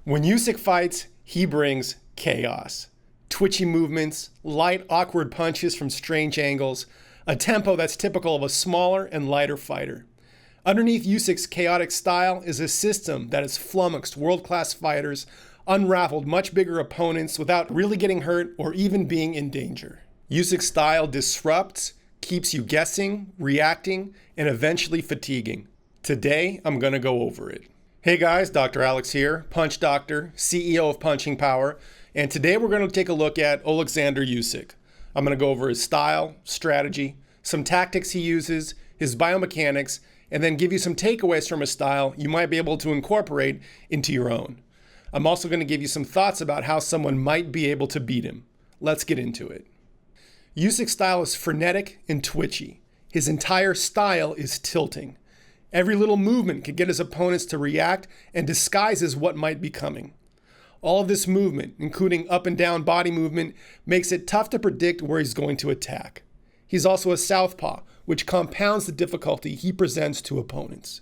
When Usyk fights, he brings chaos. Twitchy movements, light, awkward punches from strange angles, a tempo that's typical of a smaller and lighter fighter. Underneath Usyk's chaotic style is a system that has flummoxed world-class fighters, unraveled much bigger opponents without really getting hurt or even being in danger. Usyk's style disrupts, keeps you guessing, reacting, and eventually fatiguing. Today, I'm gonna go over it. Hey guys, Dr. Alex here, Punch Doctor, CEO of Punching Power, and today we're going to take a look at Oleksandr Usyk. I'm going to go over his style, strategy, some tactics he uses, his biomechanics, and then give you some takeaways from his style you might be able to incorporate into your own. I'm also going to give you some thoughts about how someone might be able to beat him. Let's get into it. Usyk's style is frenetic and twitchy. His entire style is tilting. Every little movement can get his opponents to react and disguises what might be coming. All of this movement, including up and down body movement, makes it tough to predict where he's going to attack. He's also a southpaw, which compounds the difficulty he presents to opponents.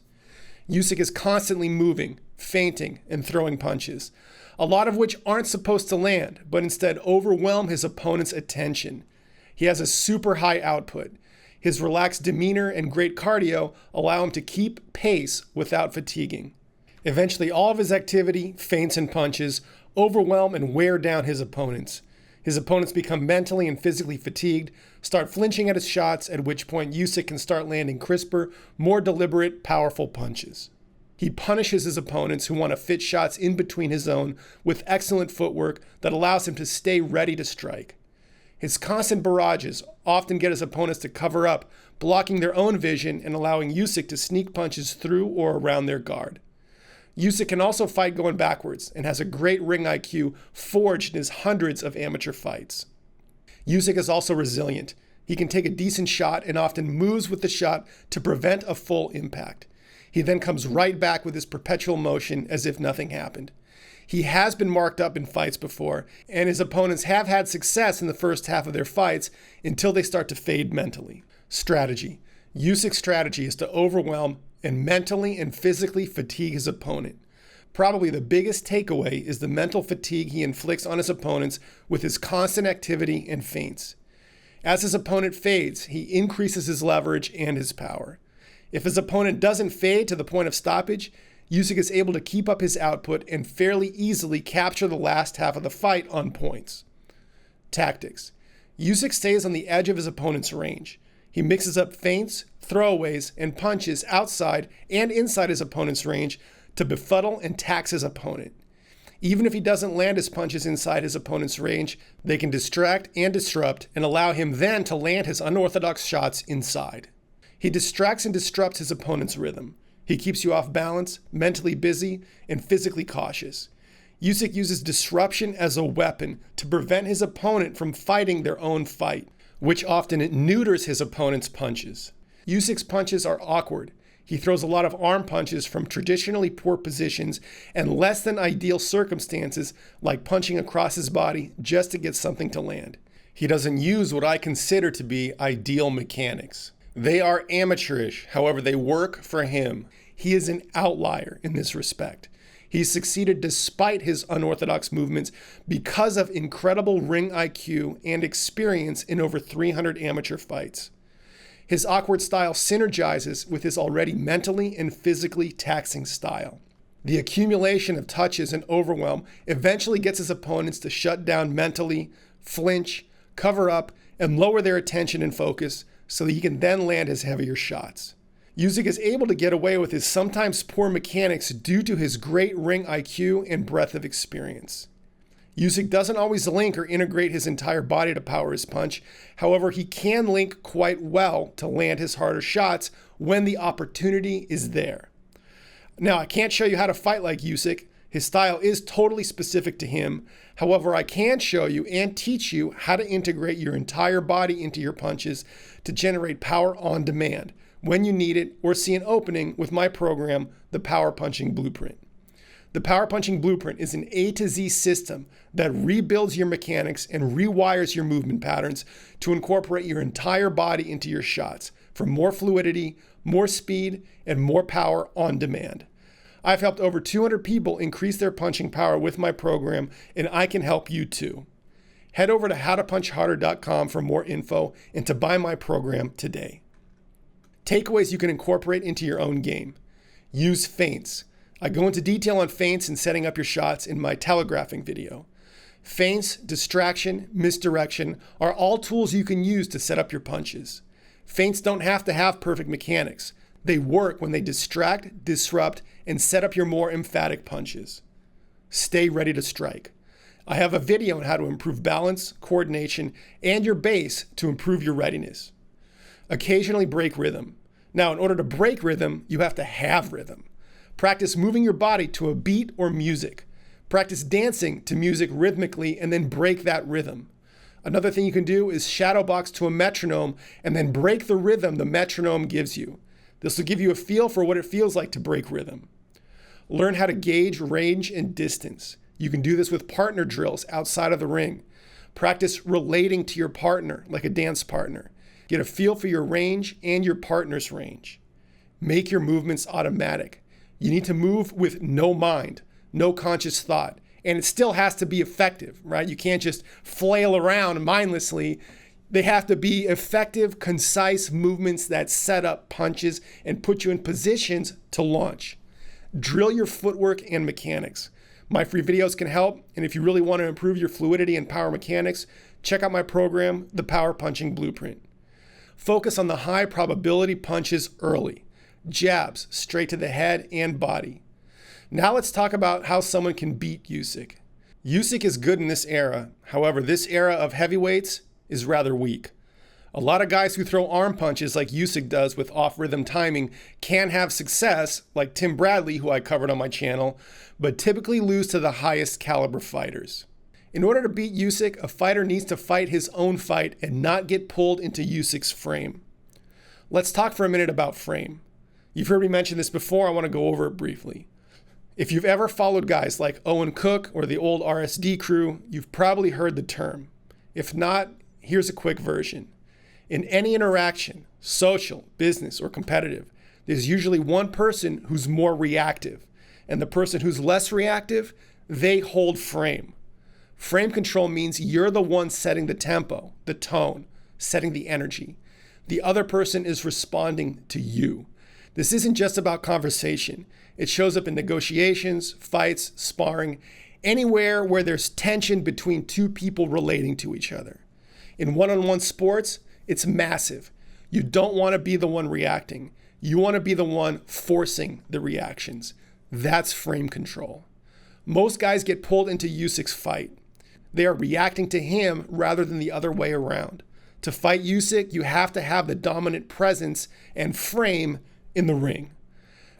Usyk is constantly moving, feinting, and throwing punches, a lot of which aren't supposed to land, but instead overwhelm his opponent's attention. He has a super high output. His relaxed demeanor and great cardio allow him to keep pace without fatiguing. Eventually, all of his activity, feints, and punches overwhelm and wear down his opponents. His opponents become mentally and physically fatigued, start flinching at his shots, at which point Usyk can start landing crisper, more deliberate, powerful punches. He punishes his opponents who want to fit shots in between his own with excellent footwork that allows him to stay ready to strike. His constant barrages often get his opponents to cover up, blocking their own vision and allowing Usyk to sneak punches through or around their guard. Usyk can also fight going backwards and has a great ring IQ forged in his hundreds of amateur fights. Usyk is also resilient. He can take a decent shot and often moves with the shot to prevent a full impact. He then comes right back with his perpetual motion as if nothing happened. He has been marked up in fights before, and his opponents have had success in the first half of their fights until they start to fade mentally. Strategy. Usyk's strategy is to overwhelm and mentally and physically fatigue his opponent. Probably the biggest takeaway is the mental fatigue he inflicts on his opponents with his constant activity and feints. As his opponent fades, he increases his leverage and his power. If his opponent doesn't fade to the point of stoppage, Usyk is able to keep up his output and fairly easily capture the last half of the fight on points. Tactics. Usyk stays on the edge of his opponent's range. He mixes up feints, throwaways, and punches outside and inside his opponent's range to befuddle and tax his opponent. Even if he doesn't land his punches inside his opponent's range, they can distract and disrupt and allow him then to land his unorthodox shots inside. He distracts and disrupts his opponent's rhythm. He keeps you off balance, mentally busy, and physically cautious. Usyk uses disruption as a weapon to prevent his opponent from fighting their own fight, which often neuters his opponent's punches. Usyk's punches are awkward. He throws a lot of arm punches from traditionally poor positions and less than ideal circumstances, like punching across his body just to get something to land. He doesn't use what I consider to be ideal mechanics. They are amateurish, however they work for him. He is an outlier in this respect. He's succeeded despite his unorthodox movements because of incredible ring IQ and experience in over 300 amateur fights. His awkward style synergizes with his already mentally and physically taxing style. The accumulation of touches and overwhelm eventually gets his opponents to shut down mentally, flinch, cover up, and lower their attention and focus so that he can then land his heavier shots. Usyk is able to get away with his sometimes poor mechanics due to his great ring IQ and breadth of experience. Usyk doesn't always link or integrate his entire body to power his punch. However, he can link quite well to land his harder shots when the opportunity is there. Now, I can't show you how to fight like Usyk. His style is totally specific to him. However, I can show you and teach you how to integrate your entire body into your punches to generate power on demand when you need it or see an opening with my program, the Power Punching Blueprint. The Power Punching Blueprint is an A to Z system that rebuilds your mechanics and rewires your movement patterns to incorporate your entire body into your shots for more fluidity, more speed, and more power on demand. I've helped over 200 people increase their punching power with my program, and I can help you too. Head over to howtopunchharder.com for more info and to buy my program today. Takeaways you can incorporate into your own game. Use feints. I go into detail on feints and setting up your shots in my telegraphing video. Feints, distraction, misdirection are all tools you can use to set up your punches. Feints don't have to have perfect mechanics. They work when they distract, disrupt, and set up your more emphatic punches. Stay ready to strike. I have a video on how to improve balance, coordination, and your base to improve your readiness. Occasionally break rhythm. Now, in order to break rhythm, you have to have rhythm. Practice moving your body to a beat or music. Practice dancing to music rhythmically and then break that rhythm. Another thing you can do is shadow box to a metronome and then break the rhythm the metronome gives you. This will give you a feel for what it feels like to break rhythm. Learn how to gauge range and distance. You can do this with partner drills outside of the ring. Practice relating to your partner like a dance partner. Get a feel for your range and your partner's range. Make your movements automatic. You need to move with no mind, no conscious thought, and it still has to be effective, right? You can't just flail around mindlessly. They have to be effective, concise movements that set up punches and put you in positions to launch. Drill your footwork and mechanics. My free videos can help, and if you really want to improve your fluidity and power mechanics, check out my program, The Power Punching Blueprint. Focus on the high probability punches early. Jabs straight to the head and body. Now let's talk about how someone can beat Usyk. Usyk is good in this era. However, this era of heavyweights is rather weak. A lot of guys who throw arm punches like Usyk does with off-rhythm timing can have success, like Tim Bradley, who I covered on my channel, but typically lose to the highest caliber fighters. In order to beat Usyk, a fighter needs to fight his own fight and not get pulled into Usyk's frame. Let's talk for a minute about frame. You've heard me mention this before, I want to go over it briefly. If you've ever followed guys like Owen Cook or the old RSD crew, you've probably heard the term. If not, here's a quick version. In any interaction, social, business, or competitive, there's usually one person who's more reactive, and the person who's less reactive, they hold frame. Frame control means you're the one setting the tempo, the tone, setting the energy. The other person is responding to you. This isn't just about conversation. It shows up in negotiations, fights, sparring, anywhere where there's tension between two people relating to each other. In one-on-one sports, it's massive. You don't want to be the one reacting. You want to be the one forcing the reactions. That's frame control. Most guys get pulled into Usyk's fight. They are reacting to him rather than the other way around. To fight Usyk, you have to have the dominant presence and frame in the ring.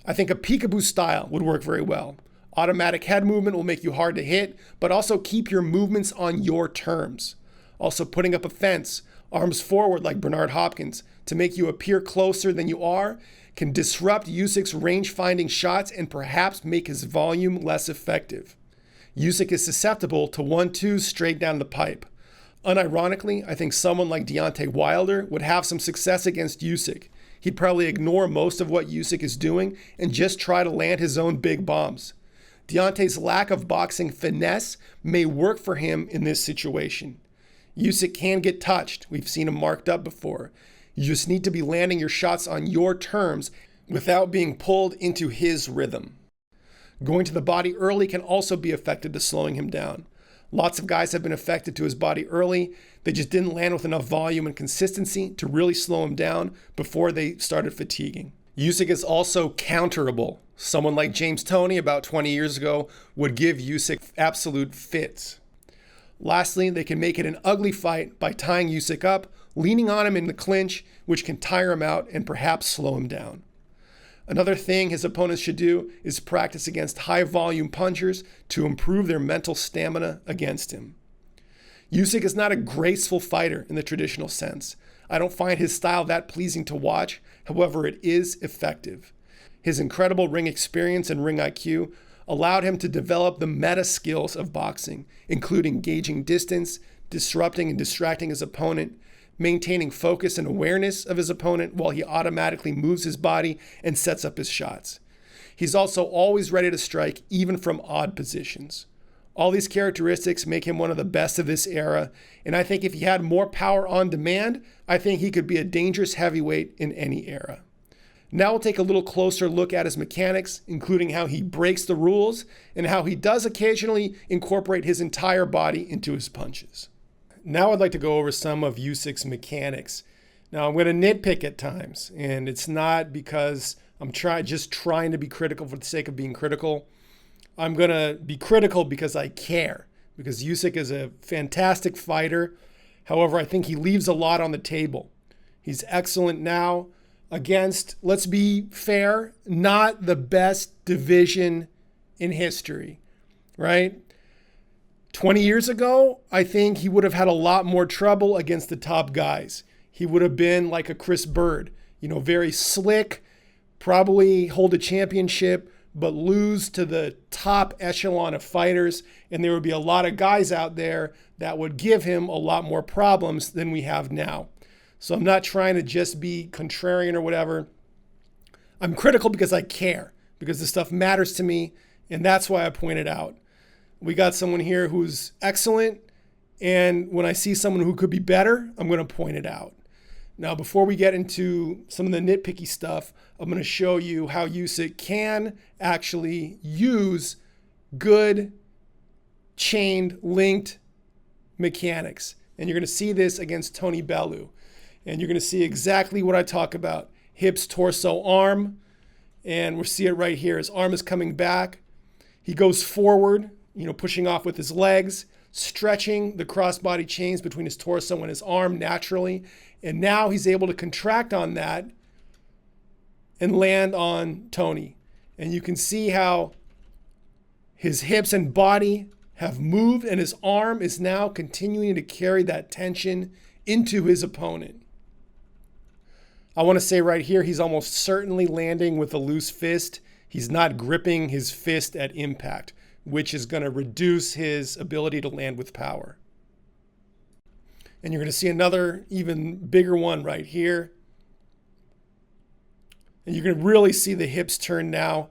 I think a peekaboo style would work very well. Automatic head movement will make you hard to hit, but also keep your movements on your terms. Also putting up a fence, arms forward like Bernard Hopkins, to make you appear closer than you are, can disrupt Usyk's range-finding shots and perhaps make his volume less effective. Usyk is susceptible to 1-2s straight down the pipe. Unironically, I think someone like Deontay Wilder would have some success against Usyk. He'd probably ignore most of what Usyk is doing and just try to land his own big bombs. Deontay's lack of boxing finesse may work for him in this situation. Usyk can get touched. We've seen him marked up before. You just need to be landing your shots on your terms without being pulled into his rhythm. Going to the body early can also be effective to slowing him down. Lots of guys have been affected to his body early. They just didn't land with enough volume and consistency to really slow him down before they started fatiguing. Usyk is also counterable. Someone like James Toney about 20 years ago would give Usyk absolute fits. Lastly, they can make it an ugly fight by tying Usyk up, leaning on him in the clinch, which can tire him out and perhaps slow him down. Another thing his opponents should do is practice against high-volume punchers to improve their mental stamina against him. Usyk is not a graceful fighter in the traditional sense. I don't find his style that pleasing to watch. However, it is effective. His incredible ring experience and ring IQ allowed him to develop the meta skills of boxing, including gauging distance, disrupting and distracting his opponent, maintaining focus and awareness of his opponent while he automatically moves his body and sets up his shots. He's also always ready to strike, even from odd positions. All these characteristics make him one of the best of this era, and I think if he had more power on demand, I think he could be a dangerous heavyweight in any era. Now we'll take a little closer look at his mechanics, including how he breaks the rules and how he does occasionally incorporate his entire body into his punches. Now I'd like to go over some of Usyk's mechanics. Now I'm going to nitpick at times, and it's not because I'm just trying to be critical for the sake of being critical. I'm going to be critical because I care, because Usyk is a fantastic fighter. However, I think he leaves a lot on the table. He's excellent now against, let's be fair, not the best division in history, right? 20 years ago, I think he would have had a lot more trouble against the top guys. He would have been like a Chris Bird, very slick, probably hold a championship, but lose to the top echelon of fighters. And there would be a lot of guys out there that would give him a lot more problems than we have now. So I'm not trying to just be contrarian or whatever. I'm critical because I care, because this stuff matters to me. And that's why I point it out. We got someone here who's excellent. And when I see someone who could be better, I'm going to point it out. Now, before we get into some of the nitpicky stuff, I'm going to show you how Usyk can actually use good chained, linked mechanics. And you're going to see this against Tony Bellew. And you're going to see exactly what I talk about. Hips, torso, arm. And we'll see it right here. His arm is coming back. He goes forward, pushing off with his legs, stretching the crossbody chains between his torso and his arm naturally. And now he's able to contract on that and land on Tony. And you can see how his hips and body have moved, and his arm is now continuing to carry that tension into his opponent. I want to say right here, he's almost certainly landing with a loose fist. He's not gripping his fist at impact, which is going to reduce his ability to land with power. And you're going to see another even bigger one right here. And you're going to really see the hips turn now.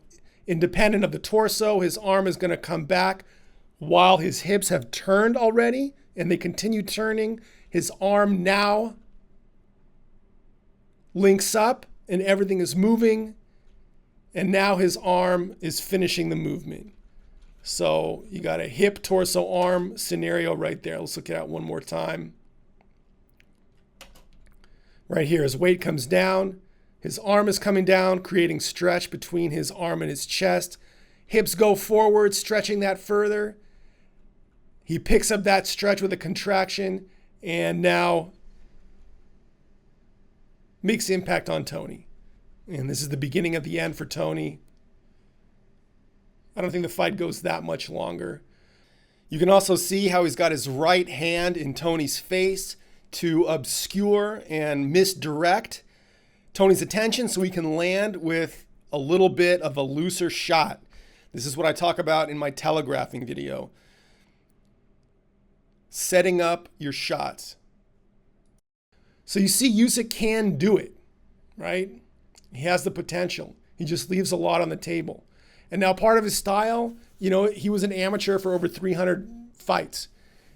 Independent of the torso, his arm is going to come back while his hips have turned already, and they continue turning. His arm now links up and everything is moving. And now his arm is finishing the movement. So you got a hip, torso, arm scenario right there. Let's look at it one more time. Right here, his weight comes down. His arm is coming down, creating stretch between his arm and his chest. Hips go forward, stretching that further. He picks up that stretch with a contraction and now makes impact on Tony. And this is the beginning of the end for Tony. I don't think the fight goes that much longer. You can also see how he's got his right hand in Tony's face to obscure and misdirect Tony's attention so he can land with a little bit of a looser shot. This is what I talk about in my telegraphing video. Setting up your shots. So you see Usyk can do it, right? He has the potential. He just leaves a lot on the table. And now part of his style, he was an amateur for over 300 fights.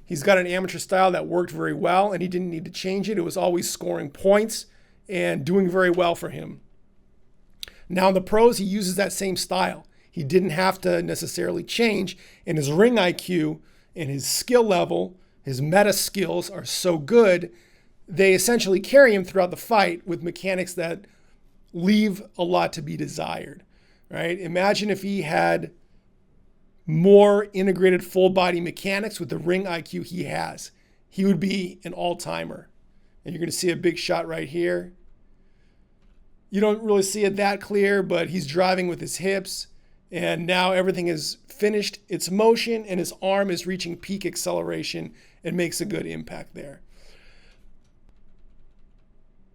He's got an amateur style that worked very well, and he didn't need to change it. It was always scoring points and doing very well for him. Now in the pros, he uses that same style. He didn't have to necessarily change, and his ring IQ and his skill level, his meta skills are so good, they essentially carry him throughout the fight with mechanics that leave a lot to be desired, right? Imagine if he had more integrated full body mechanics with the ring IQ he has. He would be an all-timer. And you're going to see a big shot right here. You don't really see it that clear, but he's driving with his hips. And now everything is finished its motion, and his arm is reaching peak acceleration and makes a good impact there.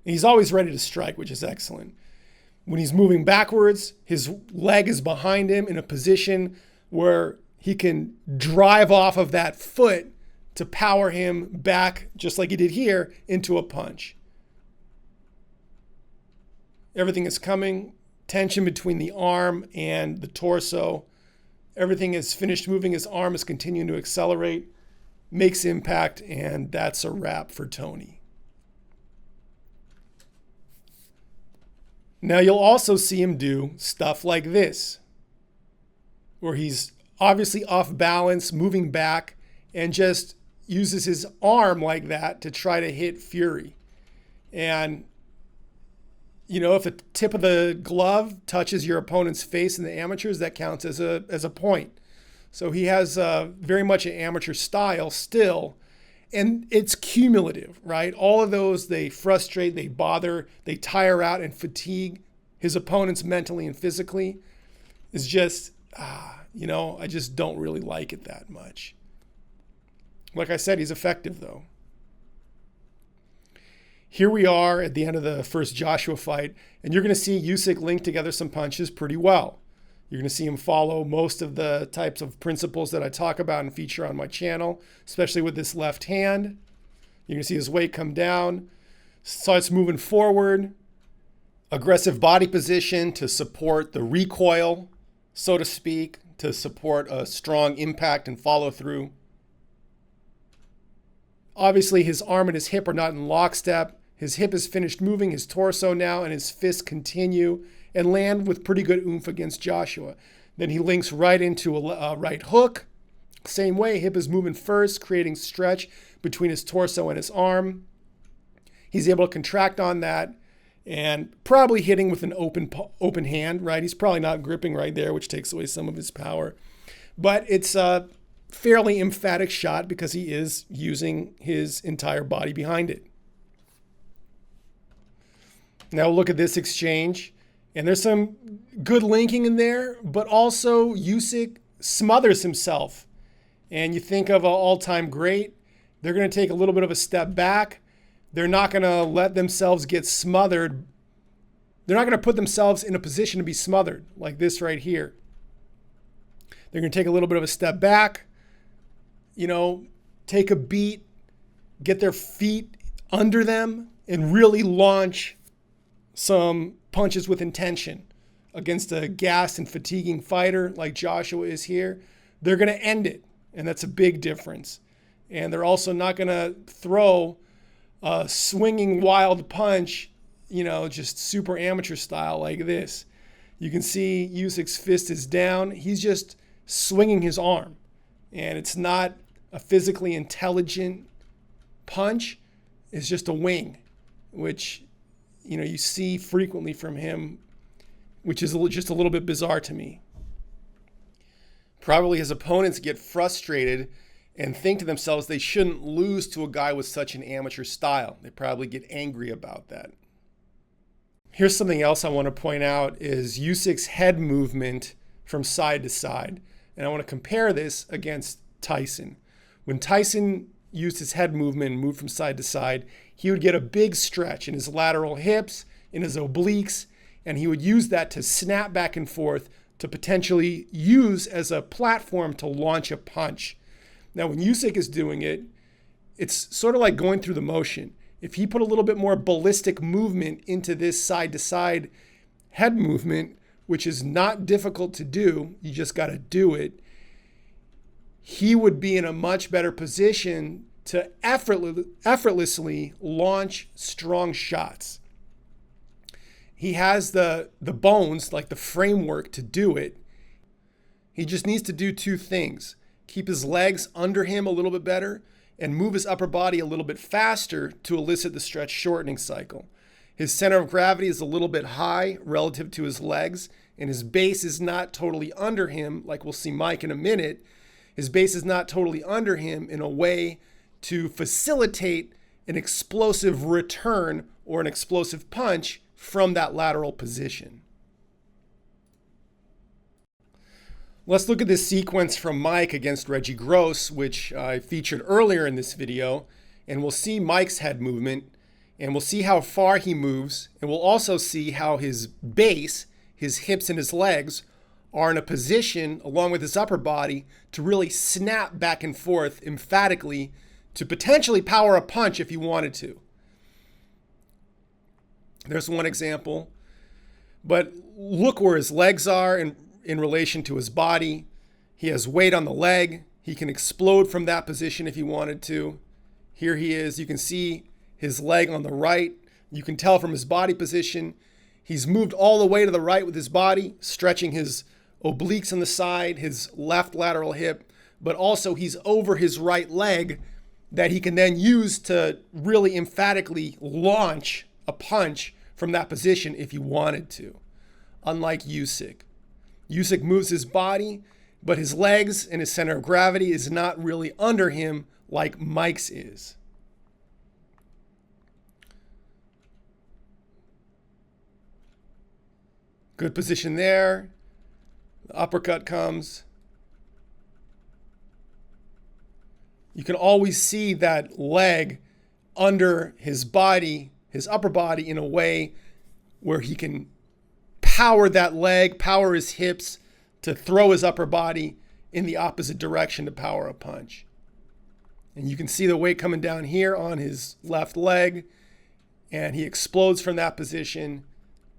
And he's always ready to strike, which is excellent. When he's moving backwards, his leg is behind him in a position where he can drive off of that foot to power him back, just like he did here, into a punch. Everything is coming tension between the arm and the torso. Everything is finished moving. His arm is continuing to accelerate, makes impact, and that's a wrap for Tony. Now you'll also see him do stuff like this, where he's obviously off balance, moving back, and just uses his arm like that to try to hit Fury. And, you know, if the tip of the glove touches your opponent's face in the amateurs, that counts as a point. So he has very much an amateur style still, and it's cumulative, right? All of those, they frustrate, they bother, they tire out and fatigue his opponents mentally and physically. It's just, you know, I just don't really like it that much. Like I said, he's effective though. Here we are at the end of the first Joshua fight, and you're going to see Usyk link together some punches pretty well. You're going to see him follow most of the types of principles that I talk about and feature on my channel, especially with this left hand. You're going to see his weight come down, starts moving forward, aggressive body position to support the recoil, so to speak, to support a strong impact and follow through. Obviously, his arm and his hip are not in lockstep. His hip is finished moving, his torso now, and his fists continue and land with pretty good oomph against Joshua. Then he links right into a right hook. Same way, hip is moving first, creating stretch between his torso and his arm. He's able to contract on that and probably hitting with an open hand, right? He's probably not gripping right there, which takes away some of his power. But it's a fairly emphatic shot because he is using his entire body behind it. Now look at this exchange. And there's some good linking in there, but also Usyk smothers himself. And you think of an all-time great, they're going to take a little bit of a step back. They're not going to let themselves get smothered. They're not going to put themselves in a position to be smothered like this right here. They're going to take a little bit of a step back, you know, take a beat, get their feet under them, and really launch some punches with intention against a gassed and fatiguing fighter like Joshua is here. They're going to end it, and that's a big difference. And they're also not going to throw a swinging wild punch, you know, just super amateur style like this. You can see Usyk's fist is down. He's just swinging his arm, and it's not a physically intelligent punch. It's just a wing, which, you know, you see frequently from him, which is just a little bit bizarre to me. Probably his opponents get frustrated and think to themselves they shouldn't lose to a guy with such an amateur style. They probably get angry about that. Here's something else I want to point out is Usyk's head movement from side to side. And I want to compare this against Tyson. When Tyson used his head movement and moved from side to side, he would get a big stretch in his lateral hips, in his obliques, and he would use that to snap back and forth to potentially use as a platform to launch a punch. Now, when Usyk is doing it, it's sort of like going through the motion. If he put a little bit more ballistic movement into this side-to-side head movement, which is not difficult to do, you just got to do it, he would be in a much better position to effortlessly launch strong shots. He has the bones, like the framework to do it. He just needs to do two things. Keep his legs under him a little bit better and move his upper body a little bit faster to elicit the stretch shortening cycle. His center of gravity is a little bit high relative to his legs, and his base is not totally under him, like we'll see Mike in a minute. His base is not totally under him in a way to facilitate an explosive return or an explosive punch from that lateral position. Let's look at this sequence from Mike against Reggie Gross, which I featured earlier in this video, and we'll see Mike's head movement, and we'll see how far he moves, and we'll also see how his base, his hips and his legs, are in a position, along with his upper body, to really snap back and forth emphatically to potentially power a punch if he wanted to. There's one example. But look where his legs are in relation to his body. He has weight on the leg. He can explode from that position if he wanted to. Here he is. You can see his leg on the right. You can tell from his body position, he's moved all the way to the right with his body, stretching his obliques on the side, his left lateral hip, but also he's over his right leg that he can then use to really emphatically launch a punch from that position if he wanted to. Unlike Usyk. Usyk moves his body, but his legs and his center of gravity is not really under him like Mike's is. Good position there. The uppercut comes. You can always see that leg under his body, his upper body, in a way where he can power that leg, power his hips to throw his upper body in the opposite direction to power a punch. And you can see the weight coming down here on his left leg, and he explodes from that position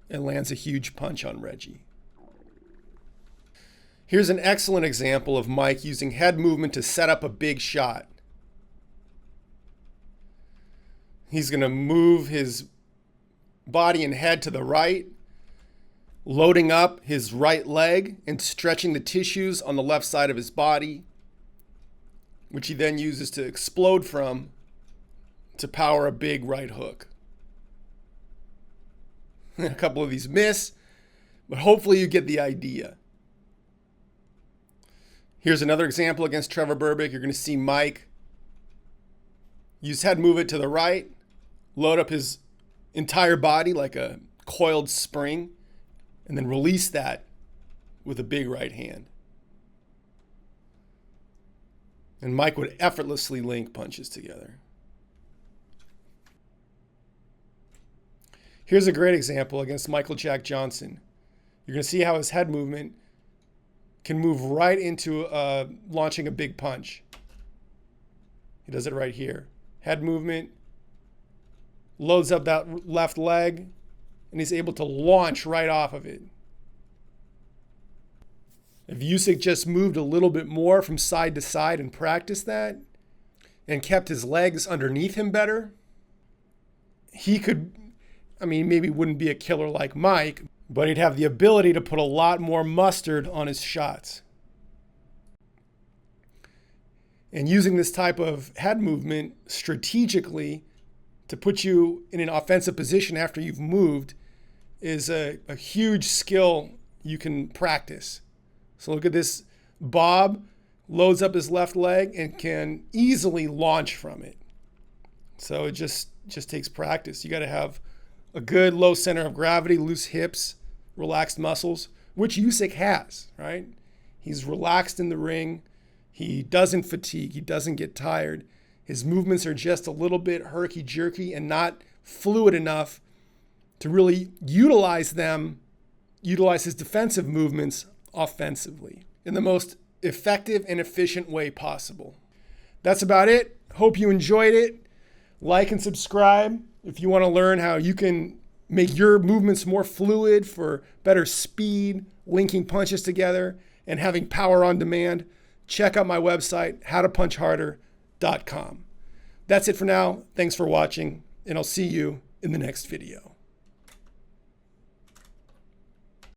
and lands a huge punch on Reggie. Here's an excellent example of Mike using head movement to set up a big shot. He's going to move his body and head to the right, loading up his right leg and stretching the tissues on the left side of his body, which he then uses to explode from to power a big right hook. A couple of these miss, but hopefully you get the idea. Here's another example against Trevor Berbick. You're going to see Mike use head movement to the right, load up his entire body like a coiled spring, and then release that with a big right hand. And Mike would effortlessly link punches together. Here's a great example against Michael Jack Johnson. You're going to see how his head movement can move right into launching a big punch. He does it right here. Head movement, loads up that left leg, and he's able to launch right off of it. If Usyk just moved a little bit more from side to side and practiced that and kept his legs underneath him better, he could, maybe wouldn't be a killer like Mike, but he'd have the ability to put a lot more mustard on his shots. And using this type of head movement strategically to put you in an offensive position after you've moved is a huge skill you can practice. So look at this. Bob loads up his left leg and can easily launch from it. So it just takes practice. You got to have a good low center of gravity, loose hips, relaxed muscles, which Usyk has, right? He's relaxed in the ring. He doesn't fatigue. He doesn't get tired. His movements are just a little bit herky-jerky and not fluid enough to really utilize his defensive movements offensively in the most effective and efficient way possible. That's about it. Hope you enjoyed it. Like and subscribe if you want to learn how you can make your movements more fluid for better speed, linking punches together, and having power on demand. Check out my website, howtopunchharder.com. That's it for now. Thanks for watching, and I'll see you in the next video.